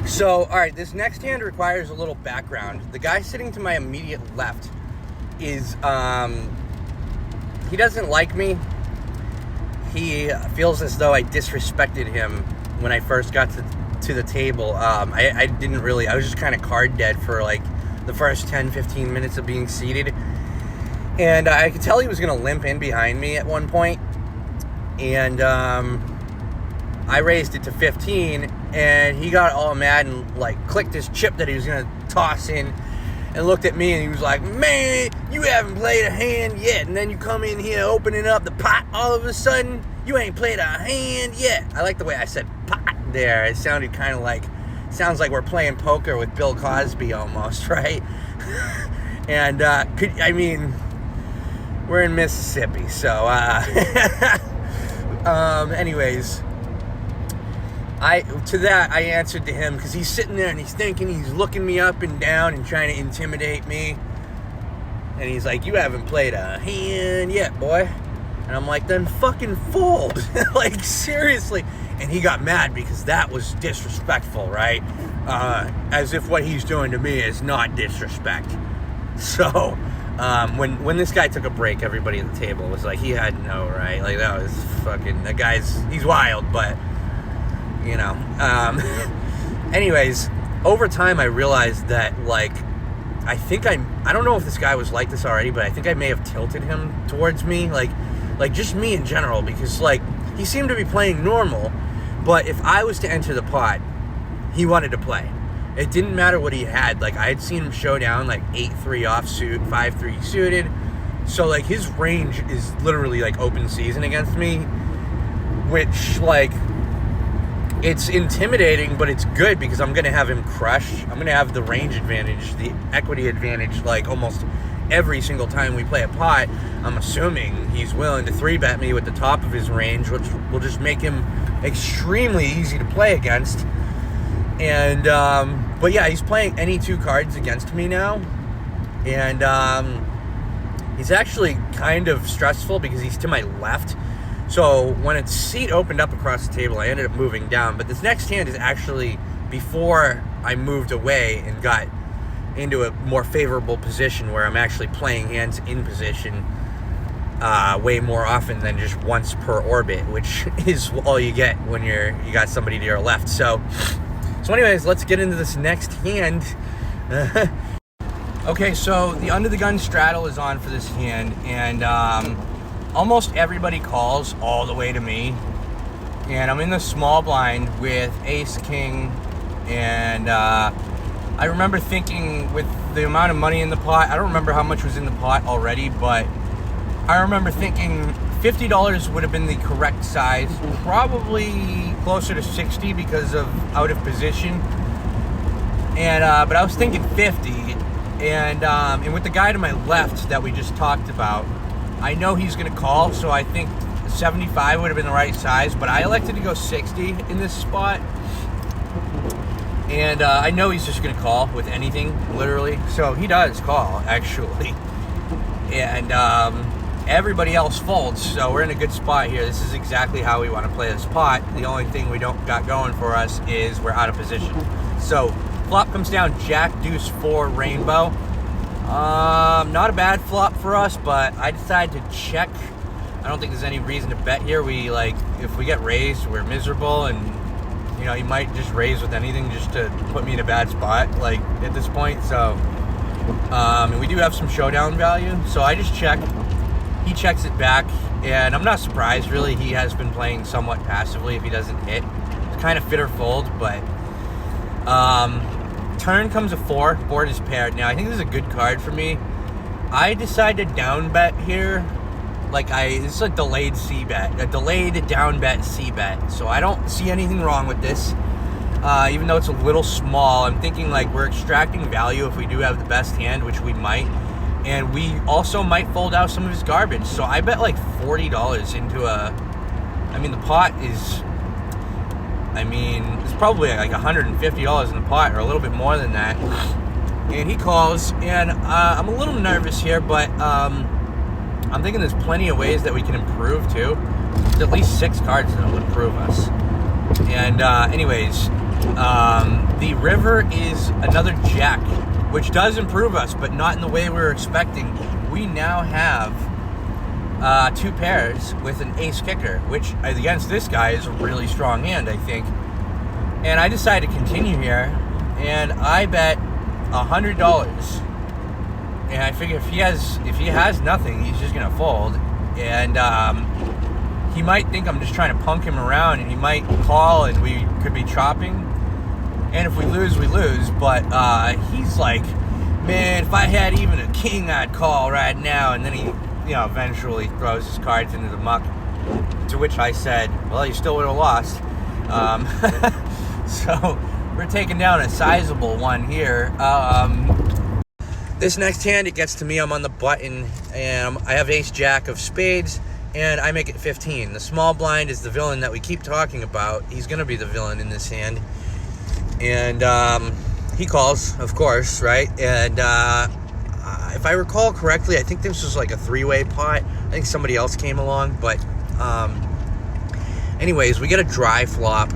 So, all right, this next hand requires a little background. The guy sitting to my immediate left is, he doesn't like me. He feels as though I disrespected him when I first got to the table. I didn't really, I was just kind of card dead for like the first 10, 15 minutes of being seated. And I could tell he was going to limp in behind me at one point. And I raised it to 15, and he got all mad and like clicked his chip that he was going to toss in and looked at me and he was like, man, you haven't played a hand yet. And then you come in here opening up the pot all of a sudden. You ain't played a hand yet. I like the way I said pot there. It sounded kind of like, sounds like we're playing poker with Bill Cosby almost, right? And we're in Mississippi, so anyways, I answered to him because he's sitting there and he's thinking, he's looking me up and down and trying to intimidate me. And he's like, you haven't played a hand yet, boy. And I'm like, then fucking fold. Like, seriously. And he got mad because that was disrespectful, right? As if what he's doing to me is not disrespect. So, when this guy took a break, everybody at the table was like, he had no right. Like, that was fucking, he's wild, but, you know. Anyways, over time I realized that, like, I don't know if this guy was like this already, but I think I may have tilted him towards me, like just me in general, because, like, he seemed to be playing normal, but if I was to enter the pot, he wanted to play. It didn't matter what he had. Like, I had seen him show down, like, 8-3 offsuit, 5-3 suited, so, like, his range is literally, like, open season against me, which, like, it's intimidating, but it's good because I'm going to have him crush. I'm going to have the range advantage, the equity advantage, like, almost every single time we play a pot. I'm assuming he's willing to 3-bet me with the top of his range, which will just make him extremely easy to play against. And, but yeah, he's playing any two cards against me now. And, he's actually kind of stressful because he's to my left. So when its seat opened up across the table, I ended up moving down. But this next hand is actually before I moved away and got into a more favorable position where I'm actually playing hands in position way more often than just once per orbit, which is all you get when you got somebody to your left. So anyways, let's get into this next hand. Okay, so the under the gun straddle is on for this hand, and almost everybody calls all the way to me, and I'm in the small blind with ace king, and I remember thinking, with the amount of money in the pot, I don't remember how much was in the pot already, but I remember thinking $50 would have been the correct size, probably closer to 60 because of out of position, and but I was thinking 50, and with the guy to my left that we just talked about, I know he's going to call, so I think 75 would have been the right size, but I elected to go 60 in this spot. And I know he's just going to call with anything, literally. So he does call, actually. And everybody else folds, so we're in a good spot here. This is exactly how we want to play this pot. The only thing we don't got going for us is we're out of position. So flop comes down Jack, Deuce, 4, Rainbow. Not a bad flop for us, but I decided to check. I don't think there's any reason to bet here. If we get raised, we're miserable, and, you know, he might just raise with anything just to put me in a bad spot, like, at this point. So, and we do have some showdown value, so I just check. He checks it back, and I'm not surprised, really. He has been playing somewhat passively if he doesn't hit. It's kind of fit or fold, but, turn comes a 4, board is paired. Now, I think this is a good card for me. I decided to down bet here. This is a delayed C-bet, a delayed down bet C-bet. So I don't see anything wrong with this. Even though it's a little small, I'm thinking, like, we're extracting value if we do have the best hand, which we might. And we also might fold out some of his garbage. So I bet like $40 into the pot is, it's probably like $150 in the pot, or a little bit more than that. And he calls, and I'm a little nervous here, but I'm thinking there's plenty of ways that we can improve too. There's at least 6 cards that will improve us. And anyways, The river is another jack, which does improve us, but not in the way we were expecting. We now have 2 pairs with an ace kicker, which against this guy is a really strong hand, I think. And I decided to continue here, and I bet $100. And I figure if he has nothing, he's just gonna fold. And he might think I'm just trying to punk him around, and he might call, and we could be chopping. And if we lose, we lose. But he's like, man, if I had even a king, I'd call right now. And then he, eventually throws his cards into the muck. To which I said, well, you still would have lost. So we're taking down a sizable one here. This next hand, it gets to me. I'm on the button, and I have ace jack of spades, and I make it 15. The small blind is the villain that we keep talking about. He's going to be the villain in this hand. And he calls, of course, right? And if I recall correctly, I think this was like a 3-way pot. I think somebody else came along, but anyways, we get a dry flop,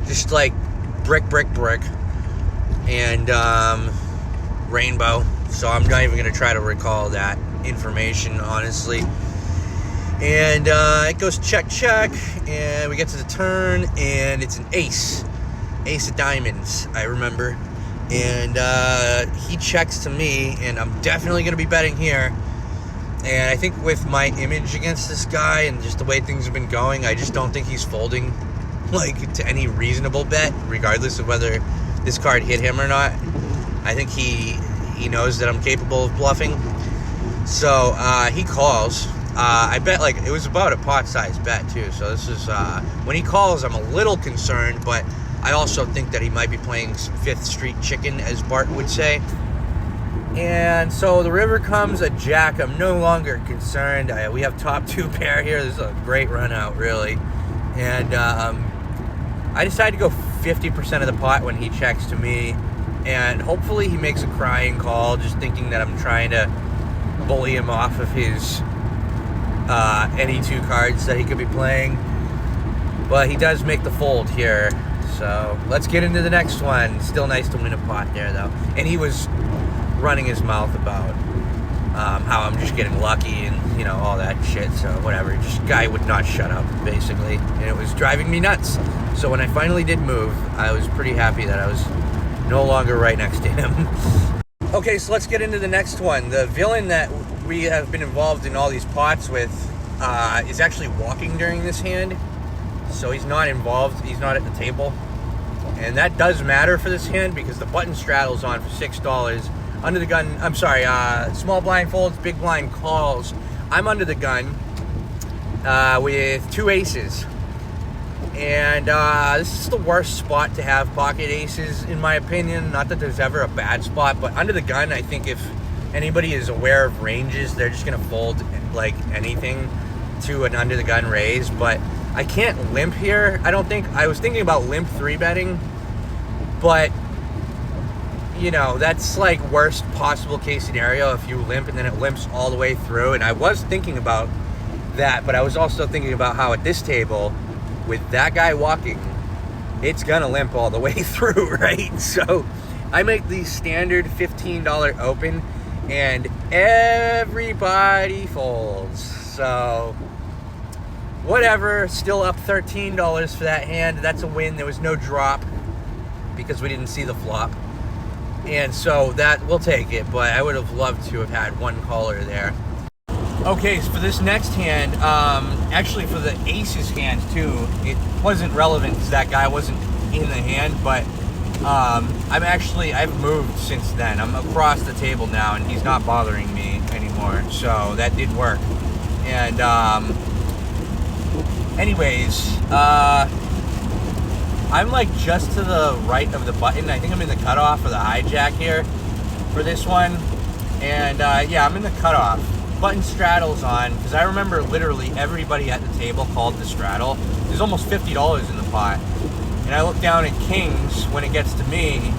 just like brick, and rainbow. So I'm not even going to try to recall that information, honestly. And it goes check, and we get to the turn, and it's an ace of diamonds, I remember. And he checks to me, and I'm definitely going to be betting here. And I think with my image against this guy and just the way things have been going, I just don't think he's folding like to any reasonable bet, regardless of whether this card hit him or not. I think he knows that I'm capable of bluffing. So he calls. I bet like it was about a pot-sized bet too. So this is when he calls, I'm a little concerned, but I also think that he might be playing some Fifth Street chicken, as Bart would say. And so the river comes a jack. I'm no longer concerned. We have top 2 pair here. This is a great run out, really. And I decided to go 50% of the pot when he checks to me. And hopefully he makes a crying call, just thinking that I'm trying to bully him off of his any 2 cards that he could be playing. But he does make the fold here. So let's get into the next one. Still nice to win a pot there, though. And he was running his mouth about how I'm just getting lucky and, all that shit. So whatever. Just guy would not shut up, basically. And it was driving me nuts. So when I finally did move, I was pretty happy that I was no longer right next to him. Okay, so let's get into the next one. The villain that we have been involved in all these pots with is actually walking during this hand. So he's not involved. He's not at the table. And that does matter for this hand because the button straddle's on for $6. Under the gun, I'm sorry, small blind folds, big blind calls. I'm under the gun with 2 aces. And this is the worst spot to have pocket aces, in my opinion. Not that there's ever a bad spot, but under the gun, I think if anybody is aware of ranges, they're just going to fold like anything to an under the gun raise. But I can't limp here, I don't think. I was thinking about limp 3-betting, but that's like worst possible case scenario if you limp and then it limps all the way through. And I was thinking about that, but I was also thinking about how at this table, with that guy walking, it's gonna limp all the way through, right? So I make the standard $15 open, and everybody folds. So whatever, still up $13 for that hand. That's a win. There was no drop because we didn't see the flop. And so that, we'll take it, but I would have loved to have had one caller there. Okay, so for this next hand, actually for the aces hand too, it wasn't relevant because that guy wasn't in the hand, but I've moved since then. I'm across the table now and he's not bothering me anymore, so that did work. And anyways, I'm like just to the right of the button. I think I'm in the cutoff or the hijack here for this one. And yeah, I'm in the cutoff. Button straddle's on, because I remember literally everybody at the table called the straddle. There's almost $50 in the pot. And I look down at kings when it gets to me.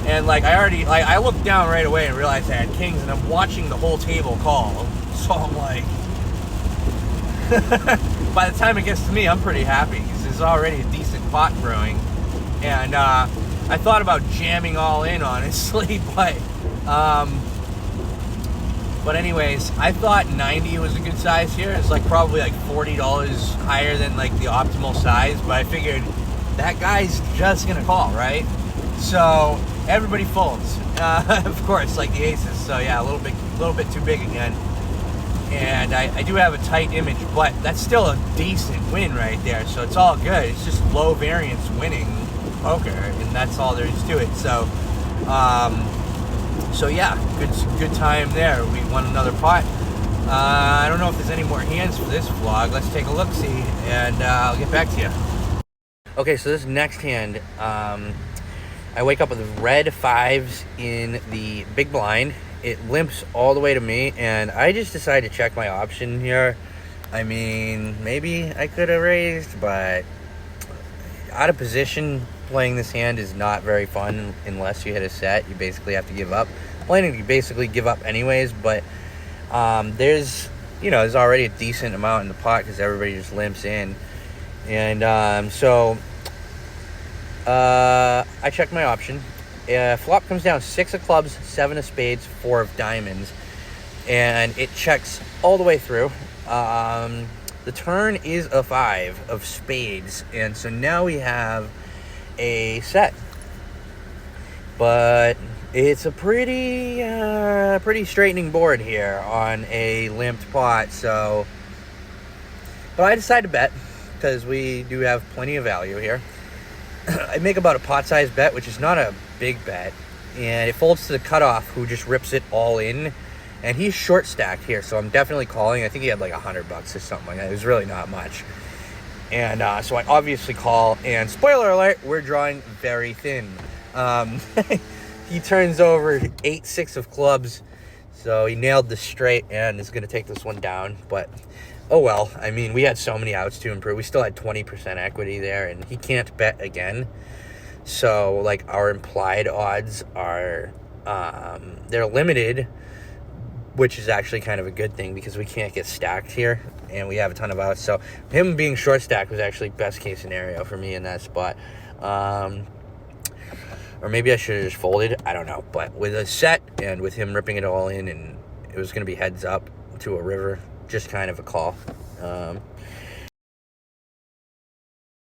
And like I looked down right away and realized I had kings, and I'm watching the whole table call. So I'm like, by the time it gets to me, I'm pretty happy because there's already a decent pot brewing. And I thought about jamming all in, honestly, but anyways, I thought 90 was a good size here. It's like probably like $40 higher than like the optimal size, but I figured that guy's just gonna call, right? So everybody folds, of course, like the aces. So yeah, a little bit too big again. And I do have a tight image, but that's still a decent win right there. So it's all good. It's just low variance winning poker, and that's all there is to it. So, so yeah, good time there. We won another pot. I don't know if there's any more hands for this vlog. Let's take a look-see, and I'll get back to you. Okay, so this next hand, I wake up with red fives in the big blind. It limps all the way to me, and I just decided to check my option here. I mean, maybe I could have raised, but out of position playing this hand is not very fun unless you hit a set. You basically have to give up. Planning to basically give up anyways, but there's already a decent amount in the pot because everybody just limps in. And so I checked my option. Flop comes down 6 of clubs, 7 of spades, 4 of diamonds, and it checks all the way through. The turn is a 5 of spades, and so now we have a set. But it's a pretty straightening board here on a limped pot. So, but I decided to bet because we do have plenty of value here. I make about a pot-sized bet, which is not a big bet, and it folds to the cutoff, who just rips it all in, and he's short stacked here, so I'm definitely calling. I think he had like $100 or something like that. It was really not much, and so I obviously call. And spoiler alert, we're drawing very thin. He turns over 8-6 of clubs, so he nailed the straight and is going to take this one down. But oh well. I mean, we had so many outs to improve. We still had 20% equity there, and he can't bet again. So, like, our implied odds are, they're limited, which is actually kind of a good thing because we can't get stacked here, and we have a ton of outs. So, him being short stacked was actually best case scenario for me in that spot. Or maybe I should have just folded. I don't know. But with a set and with him ripping it all in, and it was going to be heads up to a river, just kind of a call.